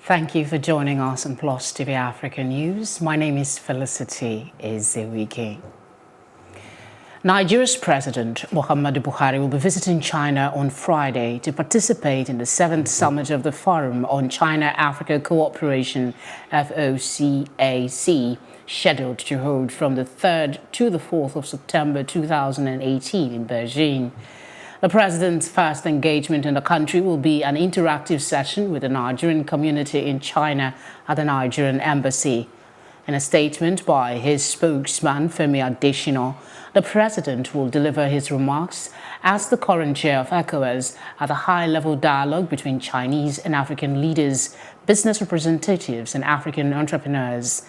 Thank you for joining us on Plus TV Africa News. My name is Felicity Ezewike. Nigeria's President Muhammadu Buhari will be visiting China on Friday to participate in the 7th summit of the Forum on China-Africa Cooperation (FOCAC), scheduled to hold from the 3rd to the 4th of September 2018 in Beijing. The president's first engagement in the country will be an interactive session with the Nigerian community in China at the Nigerian embassy. In a statement by his spokesman, Femi Adesina, the president will deliver his remarks as the current chair of ECOWAS at a high-level dialogue between Chinese and African leaders, business representatives, and African entrepreneurs.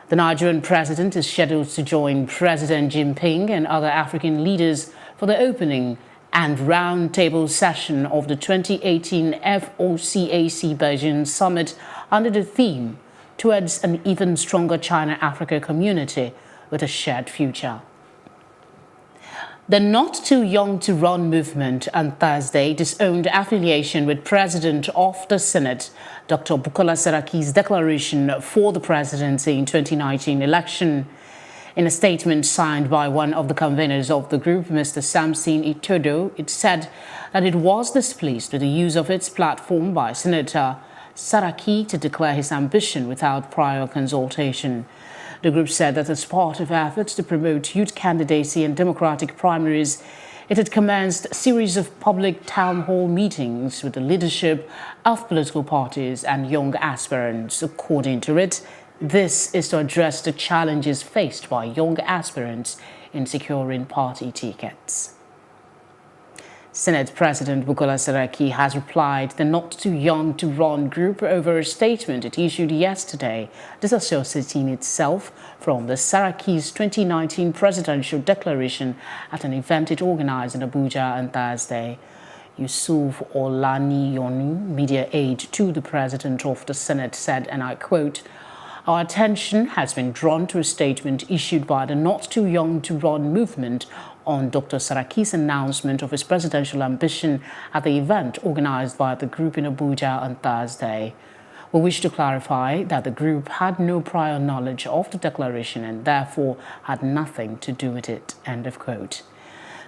The Nigerian president is scheduled to join President Jinping and other African leaders for the opening and roundtable session of the 2018 FOCAC Beijing Summit under the theme "Towards an Even Stronger China-Africa Community with a Shared Future." The Not Too Young to Run movement on Thursday disowned affiliation with President of the Senate, Dr. Bukola Saraki's declaration for the presidency in 2019 election. In a statement signed by one of the conveners of the group, Mr. Samson Itodo, it said that it was displeased with the use of its platform by Senator Saraki to declare his ambition without prior consultation. The group said that as part of efforts to promote youth candidacy and democratic primaries, it had commenced a series of public town hall meetings with the leadership of political parties and young aspirants. According to it, this is to address the challenges faced by young aspirants in securing party tickets. Senate President Bukola Saraki has replied to the Not Too Young to Run group over a statement it issued yesterday, disassociating itself from the Saraki's 2019 presidential declaration at an event it organized in Abuja on Thursday. Yusuf Olaniyonu, media aide to the president of the Senate, said, and I quote, "Our attention has been drawn to a statement issued by the Not Too Young to Run movement on Dr. Saraki's announcement of his presidential ambition at the event organized by the group in Abuja on Thursday. We wish to clarify that the group had no prior knowledge of the declaration and therefore had nothing to do with it." End of quote.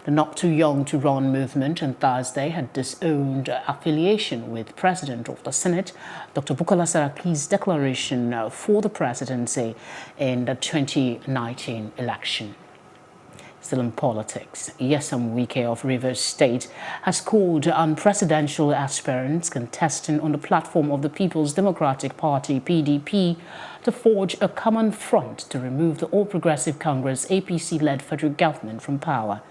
The Not Too Young to Run movement on Thursday had disowned affiliation with President of the Senate, Dr. Bukola Saraki's declaration for the presidency in the 2019 election. Still in politics, Nyesom Wike of Rivers State has called on presidential aspirants contesting on the platform of the People's Democratic Party, PDP, to forge a common front to remove the All Progressive Congress APC-led federal government from power.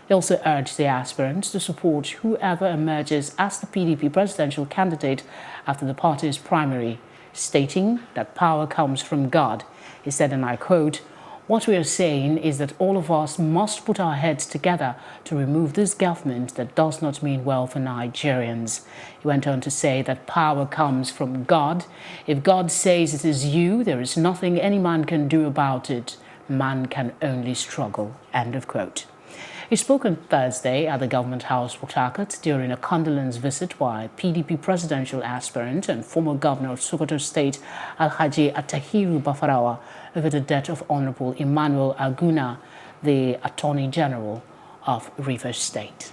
He also urged the aspirants to support whoever emerges as the PDP presidential candidate after the party's primary, stating that power comes from God. He said, and I quote, "What we are saying is that all of us must put our heads together to remove this government that does not mean well for Nigerians." He went on to say that power comes from God. If God says it is you, there is nothing any man can do about it. Man can only struggle. End of quote. He spoke on Thursday at the Government House, Port Harcourt, during a condolence visit by PDP presidential aspirant and former governor of Sokoto State, Alhaji Atahiru Bafarawa, over the death of Honorable Emmanuel Aguna, the Attorney General of Rivers State.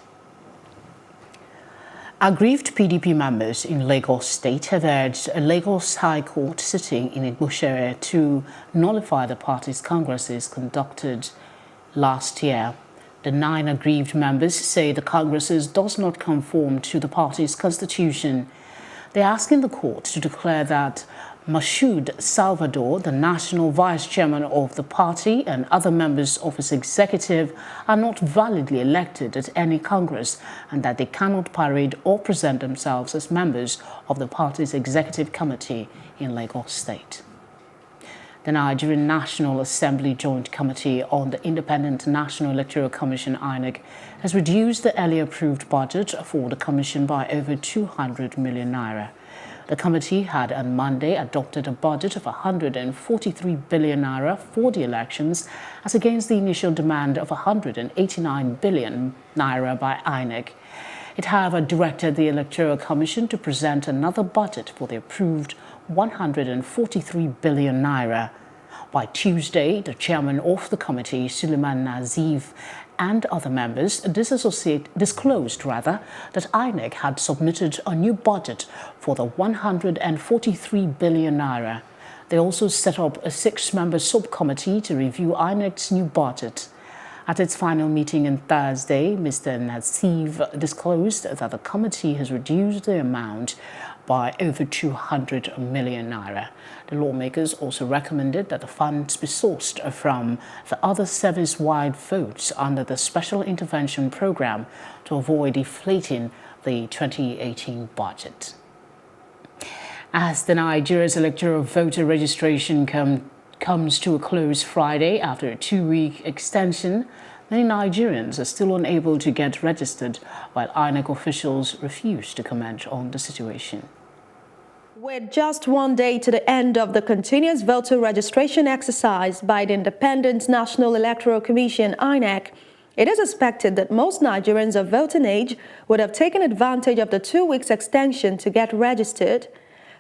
Aggrieved PDP members in Lagos State have urged a Lagos High Court sitting in Igboshire to nullify the party's congresses conducted last year. The 9 aggrieved members say the congresses does not conform to the party's constitution. They're asking the court to declare that Mashoud Salvador, the national vice chairman of the party, and other members of its executive are not validly elected at any congress and that they cannot parade or present themselves as members of the party's executive committee in Lagos State. The Nigerian National Assembly Joint Committee on the Independent National Electoral Commission (INEC) has reduced the earlier approved budget for the commission by over 200 million naira. The committee had on Monday adopted a budget of 143 billion naira for the elections, as against the initial demand of 189 billion naira by INEC. It, however, directed the Electoral Commission to present another budget for the approved 143 billion naira. By Tuesday, the chairman of the committee, Suleiman Nazif, and other members disclosed that INEC had submitted a new budget for the 143 billion naira. They also set up a 6-member subcommittee to review INEC's new budget. At its final meeting on Thursday, Mr. Nazif disclosed that the committee has reduced the amount by over 200 million naira. The lawmakers also recommended that the funds be sourced from the other service-wide votes under the Special Intervention Program to avoid deflating the 2018 budget. As the Nigeria's electoral voter registration comes to a close Friday after a 2-week extension, many Nigerians are still unable to get registered, while INEC officials refuse to comment on the situation. With just 1 day to the end of the continuous voter registration exercise by the Independent National Electoral Commission, INEC, it is expected that most Nigerians of voting age would have taken advantage of the 2 weeks extension to get registered.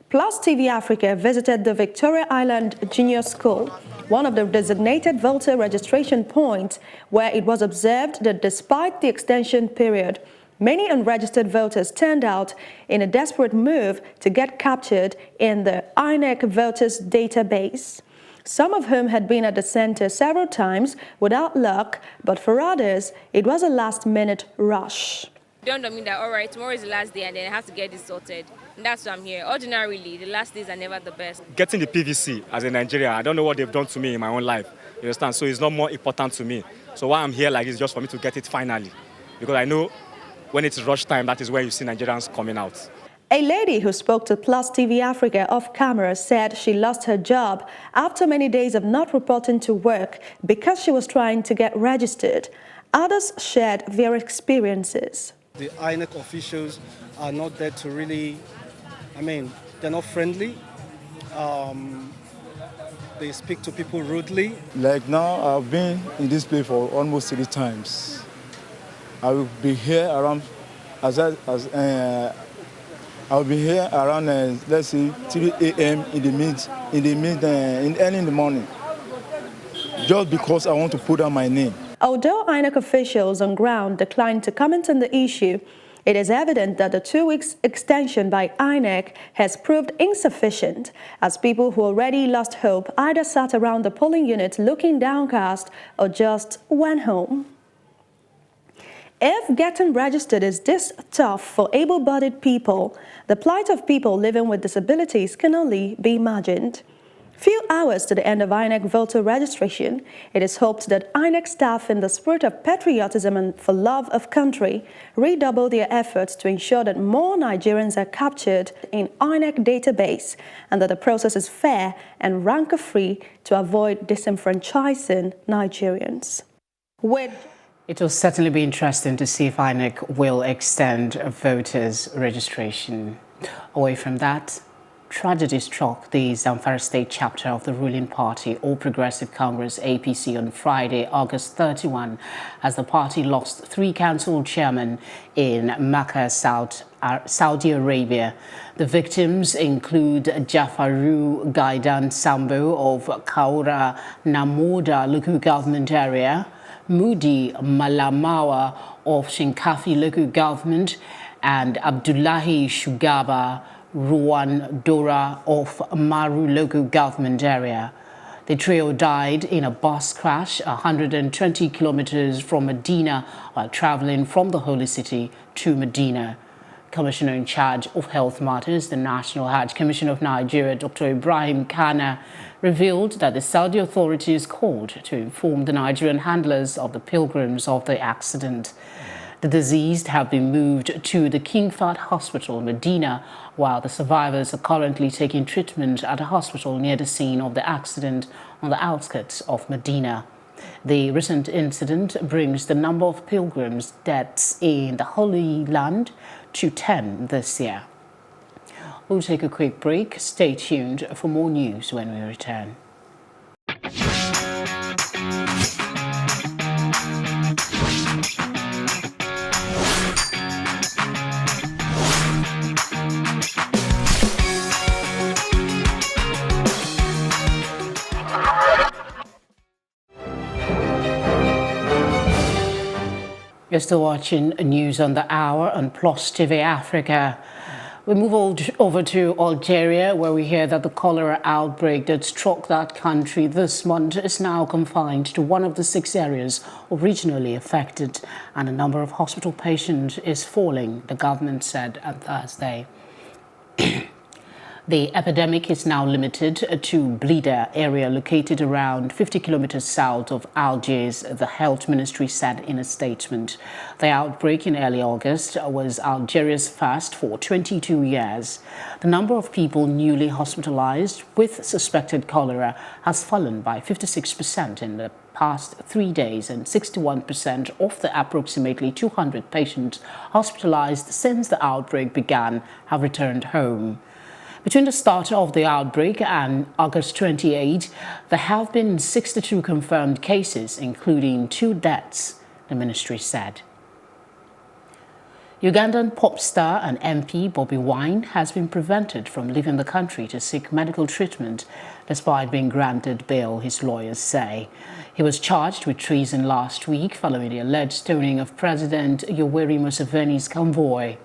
Plus TV Africa visited the Victoria Island Junior School, one of the designated voter registration points, where it was observed that despite the extension period, many unregistered voters turned out in a desperate move to get captured in the INEC voters database, some of whom had been at the center several times without luck, but for others, it was a last-minute rush. It dawned on me that, all right, tomorrow is the last day and then I have to get this sorted. And that's why I'm here. Ordinarily, the last days are never the best. Getting the PVC as a Nigerian, I don't know what they've done to me in my own life. You understand? So it's not more important to me. So why I'm here like this is just for me to get it finally. Because I know when it's rush time, that is where you see Nigerians coming out. A lady who spoke to Plus TV Africa off camera said she lost her job after many days of not reporting to work because she was trying to get registered. Others shared their experiences. The INEC officials are not there to really, they're not friendly. They speak to people rudely. Like now, I've been in this place for almost 3 times. I will be here around, I'll be here around, let's say, 3 a.m. early in the morning, just because I want to put down my name. Although INEC officials on ground declined to comment on the issue, it is evident that the 2 weeks extension by INEC has proved insufficient, as people who already lost hope either sat around the polling unit looking downcast or just went home. If getting registered is this tough for able-bodied people, the plight of people living with disabilities can only be imagined. Few hours to the end of INEC voter registration, it is hoped that INEC staff, in the spirit of patriotism and for love of country, redouble their efforts to ensure that more Nigerians are captured in INEC database and that the process is fair and rancor-free to avoid disenfranchising Nigerians. It will certainly be interesting to see if INEC will extend voters' registration. Away from that, tragedy struck the Zamfara State chapter of the ruling party, All Progressive Congress APC, on Friday, August 31, as the party lost 3 council chairmen in Mecca, Saudi Arabia. The victims include Jafaru Gaidan Sambo of Kaura Namoda local government area, Mudi Malamawa of Shinkafi local government, and Abdullahi Shugaba Ruwan Dora of Maru local government area. The trio died in a bus crash 120 kilometers from Medina while traveling from the holy city to Medina. Commissioner in charge of health matters, the National Hajj Commission of Nigeria, Dr. Ibrahim Kana, revealed that the Saudi authorities called to inform the Nigerian handlers of the pilgrims of the accident. The deceased have been moved to the King Fahd Hospital, Medina, while the survivors are currently taking treatment at a hospital near the scene of the accident on the outskirts of Medina. The recent incident brings the number of pilgrims' deaths in the Holy Land to 10 this year. We'll take a quick break. Stay tuned for more news when we return. You're still watching News on the Hour on Plus TV Africa. We move over to Algeria, where we hear that the cholera outbreak that struck that country this month is now confined to one of the 6 areas originally affected, and the number of hospital patients is falling, the government said on Thursday. The epidemic is now limited to Blida area located around 50 kilometers south of Algiers, the health ministry said in a statement. The outbreak in early August was Algeria's first for 22 years. The number of people newly hospitalized with suspected cholera has fallen by 56% in the past 3 days, and 61% of the approximately 200 patients hospitalized since the outbreak began have returned home. Between the start of the outbreak and August 28, there have been 62 confirmed cases, including 2 deaths, the ministry said. Ugandan pop star and MP Bobi Wine has been prevented from leaving the country to seek medical treatment despite being granted bail, his lawyers say. He was charged with treason last week following the alleged stoning of President Yoweri Museveni's convoy.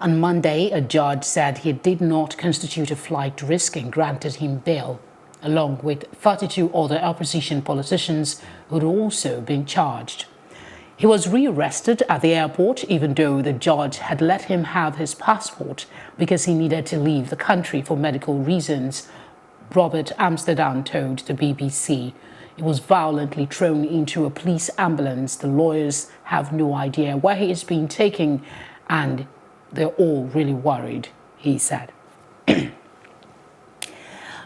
On Monday, a judge said he did not constitute a flight risk and granted him bail, along with 32 other opposition politicians who had also been charged. He was rearrested at the airport, even though the judge had let him have his passport because he needed to leave the country for medical reasons, Robert Amsterdam told the BBC. He was violently thrown into a police ambulance. The lawyers have no idea where he is being taken, and they're all really worried, he said.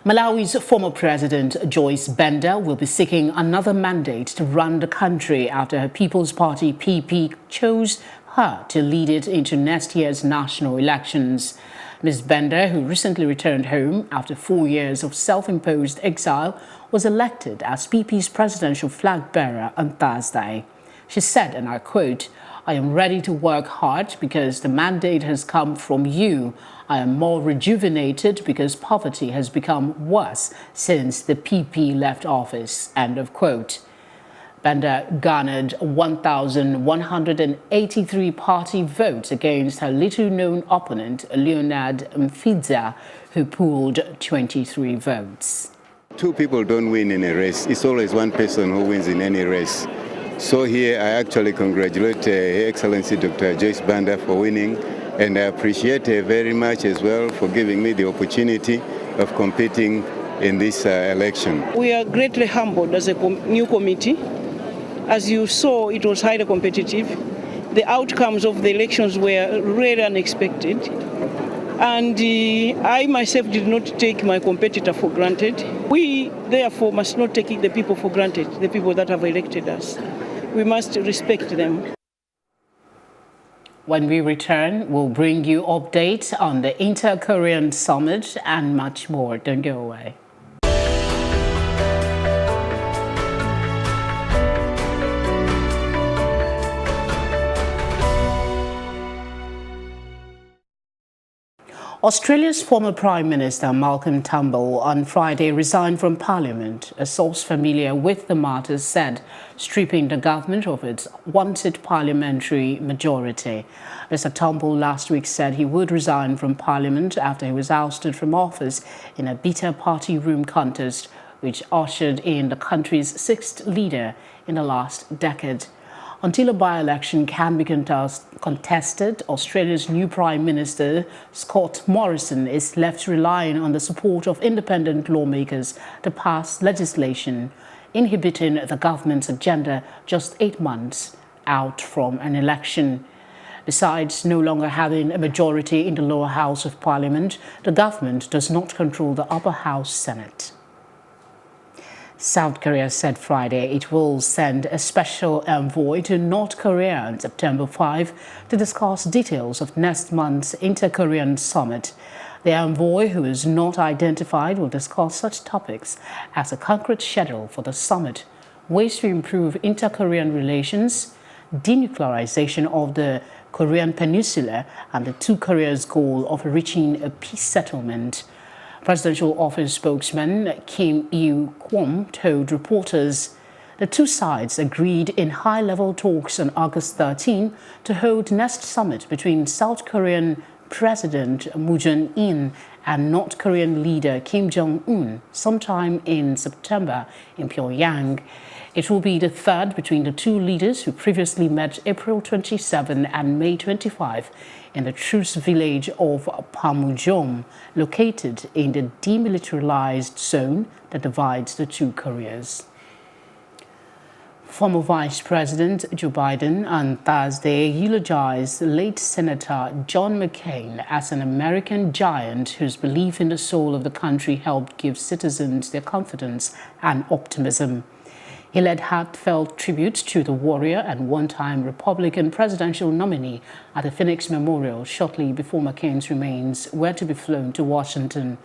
Malawi's former president, Joyce Banda, will be seeking another mandate to run the country after her People's Party PP chose her to lead it into next year's national elections. Ms. Banda, who recently returned home after 4 years of self-imposed exile, was elected as PP's presidential flag bearer on Thursday. She said, and I quote, "I am ready to work hard because the mandate has come from you. I am more rejuvenated because poverty has become worse since the PP left office," end of quote. Banda garnered 1,183 party votes against her little-known opponent, Leonard Mfidza, who pooled 23 votes. 2 people don't win in a race. It's always 1 person who wins in any race. So here I actually congratulate Her Excellency Dr. Joyce Banda for winning, and I appreciate her very much as well for giving me the opportunity of competing in this election. We are greatly humbled as a new committee. As you saw, it was highly competitive. The outcomes of the elections were really unexpected. And I myself did not take my competitor for granted. We, therefore, must not take the people for granted, the people that have elected us. We must respect them. When we return, we'll bring you updates on the Inter-Korean Summit and much more. Don't go away. Australia's former Prime Minister Malcolm Turnbull on Friday resigned from Parliament, a source familiar with the matter said, stripping the government of its wanted parliamentary majority. Mr. Turnbull last week said he would resign from Parliament after he was ousted from office in a bitter party room contest which ushered in the country's 6th leader in the last decade. Until a by-election can be contested, Australia's new Prime Minister, Scott Morrison, is left relying on the support of independent lawmakers to pass legislation inhibiting the government's agenda just 8 months out from an election. Besides no longer having a majority in the lower house of Parliament, the government does not control the upper house Senate. South Korea said Friday it will send a special envoy to North Korea on September 5 to discuss details of next month's Inter-Korean Summit. The envoy, who is not identified, will discuss such topics as a concrete schedule for the summit, ways to improve inter-Korean relations, denuclearization of the Korean Peninsula, and the 2 Koreas' goal of reaching a peace settlement. Presidential office spokesman Kim Il-kwon told reporters The two sides agreed in high-level talks on August 13 to hold next summit between South Korean President Moon Jae-in and North Korean leader Kim Jong-un sometime in September in Pyongyang. It will be the third between the two leaders who previously met April 27 and May 25 in the truce village of Panmunjom, located in the demilitarized zone that divides the two Koreas. Former Vice President Joe Biden on Thursday eulogized late Senator John McCain as an American giant whose belief in the soul of the country helped give citizens their confidence and optimism. He led heartfelt tribute to the warrior and one-time Republican presidential nominee at the Phoenix Memorial shortly before McCain's remains were to be flown to Washington.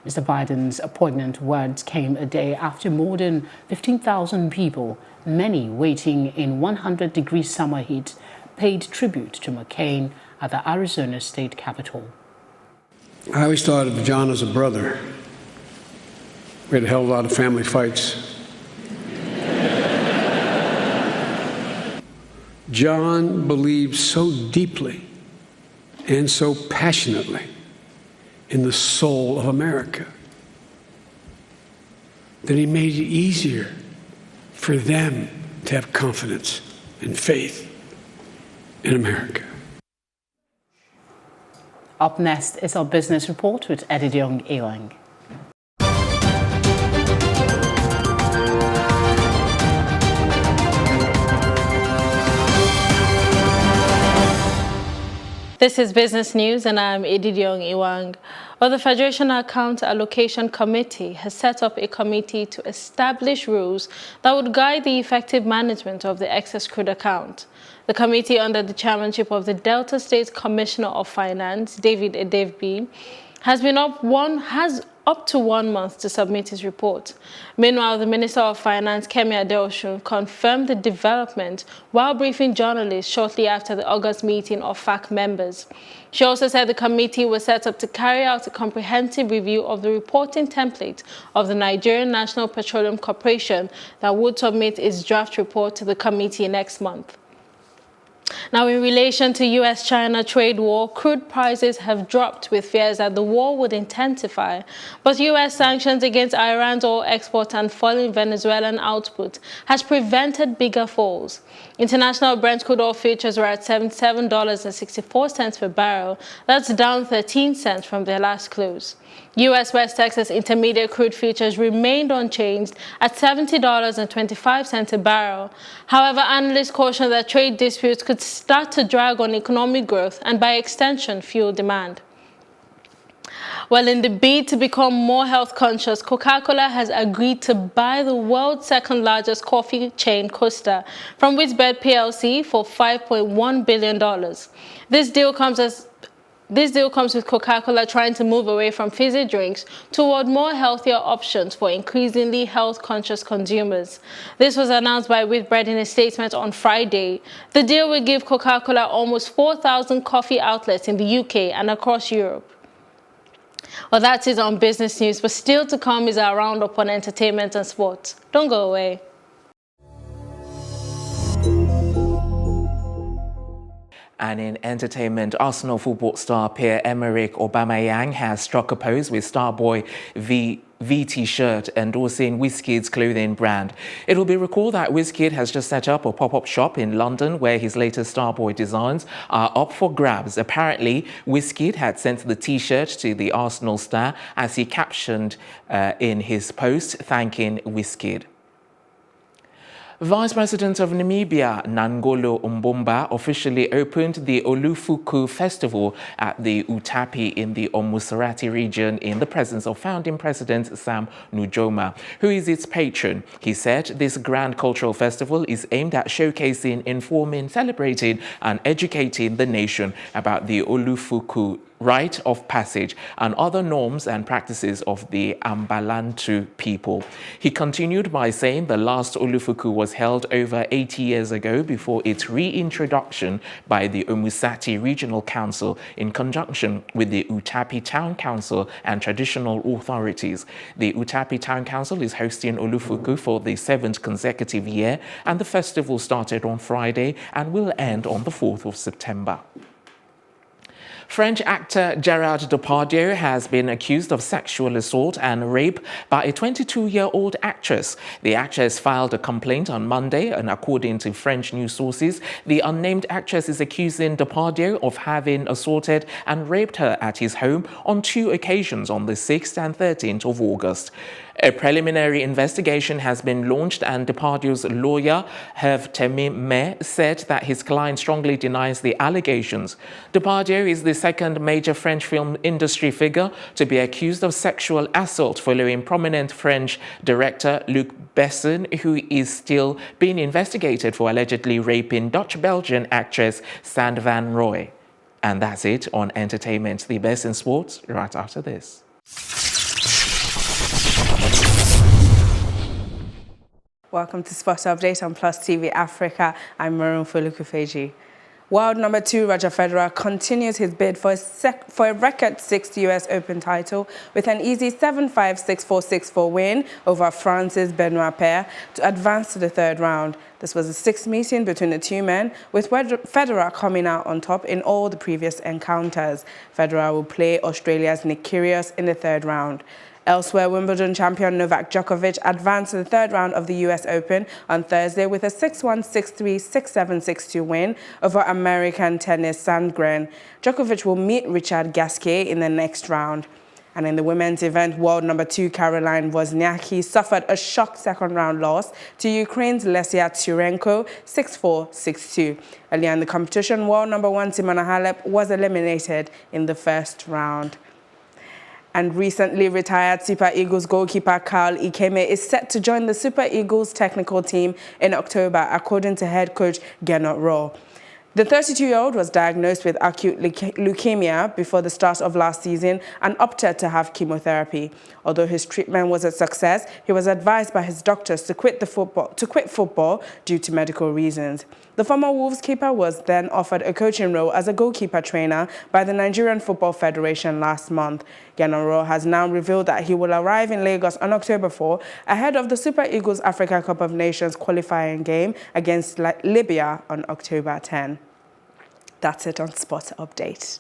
Mr. Biden's poignant words came a day after more than 15,000 people, many waiting in 100-degree summer heat, paid tribute to McCain at the Arizona state capitol. I always thought of John as a brother. We had a hell of a lot of family fights. John believed so deeply and so passionately in the soul of America that he made it easier for them to have confidence and faith in America. Up next is our business report with Edidiong Ewang. This is Business News, and I'm Edidiong Ewang. Well, the Federation Account Allocation Committee has set up a committee to establish rules that would guide the effective management of the excess crude account. The committee, under the chairmanship of the Delta State Commissioner of Finance, David Edevbi, has up to 1 month to submit his report. Meanwhile, the Minister of Finance, Kemi Adeosun, confirmed the development while briefing journalists shortly after the August meeting of FAC members. She also said the committee was set up to carry out a comprehensive review of the reporting template of the Nigerian National Petroleum Corporation that would submit its draft report to the committee next month. Now, in relation to US-China trade war, crude prices have dropped with fears that the war would intensify. But US sanctions against Iran's oil export and falling Venezuelan output has prevented bigger falls. International Brent crude oil futures were at $77.64 per barrel. That's down 13 cents from their last close. U.S. West Texas Intermediate crude futures remained unchanged at $70.25 a barrel. However, analysts caution that trade disputes could start to drag on economic growth and, by extension, fuel demand. Well, in the bid to become more health conscious, Coca-Cola has agreed to buy the world's second largest coffee chain, Costa, from Whitbread PLC for $5.1 billion. This deal comes with Coca-Cola trying to move away from fizzy drinks toward more healthier options for increasingly health-conscious consumers. This was announced by Whitbread in a statement on Friday. The deal will give Coca-Cola almost 4,000 coffee outlets in the UK and across Europe. Well, that is on Business News, but still to come is our roundup on entertainment and sports. Don't go away. And in entertainment, Arsenal football star Pierre-Emerick Aubameyang has struck a pose with Starboy V T-shirt endorsing Wizkid's clothing brand. It will be recalled that Wizkid has just set up a pop-up shop in London where his latest Starboy designs are up for grabs. Apparently, Wizkid had sent the T-shirt to the Arsenal star, as he captioned in his post thanking Wizkid. Vice President of Namibia, Nangolo Mbumba, officially opened the Oulu Fuku festival at the Utapi in the Omusarati region in the presence of founding President Sam Nujoma, who is its patron. He said this grand cultural festival is aimed at showcasing, informing, celebrating and educating the nation about the Oulu Fuku rite of passage and other norms and practices of the Ambalantu people. He continued by saying the last Oulu Fuku was held over 80 years ago before its reintroduction by the Omusati Regional Council in conjunction with the Utapi Town Council and traditional authorities. The Utapi Town Council is hosting Oulu Fuku for the 7th consecutive year, and the festival started on Friday and will end on the 4th of September. French actor Gerard Depardieu has been accused of sexual assault and rape by a 22-year-old actress. The actress filed a complaint on Monday, and according to French news sources, the unnamed actress is accusing Depardieu of having assaulted and raped her at his home on 2 occasions on the 6th and 13th of August. A preliminary investigation has been launched, and Depardieu's lawyer, Hervé Temime, said that his client strongly denies the allegations. Depardieu is the second major French film industry figure to be accused of sexual assault, following prominent French director Luc Besson, who is still being investigated for allegedly raping Dutch-Belgian actress Sand van Rooij. And that's it on entertainment. The best in sports right after this. Welcome to Sports Update on Plus TV Africa. I'm Maroon Folukufeji. World number 2 Roger Federer continues his bid for a record 6th US Open title with an easy 7-5, 6-4, 6-4 win over France's Benoit Paire to advance to the 3rd round. This was the 6th meeting between the two men, with Federer coming out on top in all the previous encounters. Federer will play Australia's Nick Kyrgios in the 3rd round. Elsewhere, Wimbledon champion Novak Djokovic advanced to the 3rd round of the US Open on Thursday with a 6-1, 6-3, 6-7, 6-2 win over American tennis Sandgren. Djokovic will meet Richard Gasquet in the next round. And in the women's event, world number 2 Caroline Wozniacki suffered a shock 2nd round loss to Ukraine's Lesia Turenko 6-4, 6-2. Earlier in the competition, world number 1 Simona Halep was eliminated in the 1st round. And recently retired Super Eagles goalkeeper Carl Ikeme is set to join the Super Eagles technical team in October, according to head coach Gernot Rohr. The 32-year-old was diagnosed with acute leukemia before the start of last season and opted to have chemotherapy. Although his treatment was a success, he was advised by his doctors to quit football due to medical reasons. The former Wolves keeper was then offered a coaching role as a goalkeeper trainer by the Nigerian Football Federation last month. Gernot Rohr has now revealed that he will arrive in Lagos on October 4 ahead of the Super Eagles Africa Cup of Nations qualifying game against Libya on October 10. That's it on Sports Update.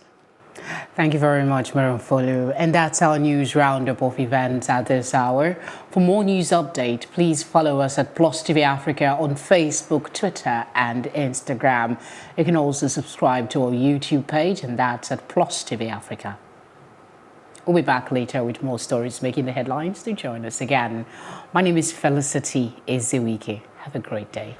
Thank you very much, Maroon Folu. And that's our news roundup of events at this hour. For more news update, please follow us at Plus TV Africa on Facebook, Twitter, and Instagram. You can also subscribe to our YouTube page, and that's at Plus TV Africa. We'll be back later with more stories making the headlines. Do join us again. My name is Felicity Eziwike. Have a great day.